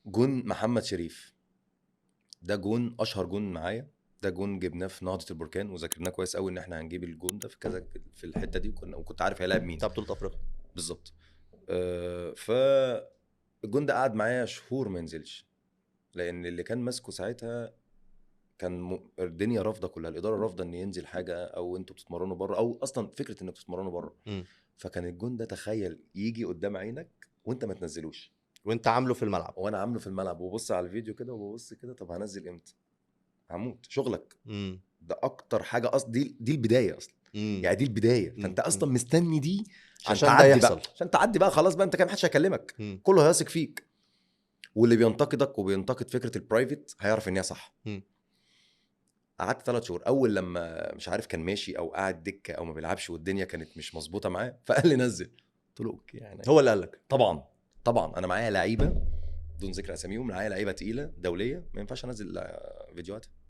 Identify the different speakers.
Speaker 1: جون محمد شريف ده جون اشهر جون معايا. ده جون جبناه في نهضة البركان وذاكرناه كويس قوي ان احنا هنجيب الجون ده في كذا في الحته دي، وكنت عارف هيلاعب مين
Speaker 2: بتاع بطوله افريقيا.
Speaker 1: بالظبط. ف الجون ده قعد معايا شهور ما ينزلش، لان اللي كان ماسكه ساعتها كان الدنيا رافضه كلها، الاداره رافضه ان ينزل حاجه، او انتوا بتتمرنوا بره، او اصلا فكره انك تتمرنوا بره. فكان الجون ده تخيل يجي قدام عينك وانت ما تنزلوش،
Speaker 2: وانت عامله في الملعب.
Speaker 1: وانا عامله في الملعب وببص على الفيديو كده وببص كده، طب هنزل امتى؟ هموت شغلك. ده اكتر حاجه دي البدايه اصلا. يعني دي البدايه، فانت اصلا مستني دي
Speaker 2: عشان ده
Speaker 1: تعدي
Speaker 2: يحصل
Speaker 1: بقى، عشان تعدي بقى خلاص بقى، انت كده محدش هيكلمك، كله هيثق فيك، واللي بينتقدك وبينتقد فكره البرايفت هيعرف ان هي صح. قعدت 3 شهور. اول لما مش عارف كان ماشي او قاعد دكه او ما بيلعبش والدنيا كانت مش مظبوطه معاه، فقال لي نزل. قلت له اوكي. يعني
Speaker 2: هو اللي قال لك؟
Speaker 1: طبعا طبعا انا معايا لعيبه بدون ذكر اساميهم، معايا لعيبه تقيله دوليه، ما ينفعش انزل فيديوهات.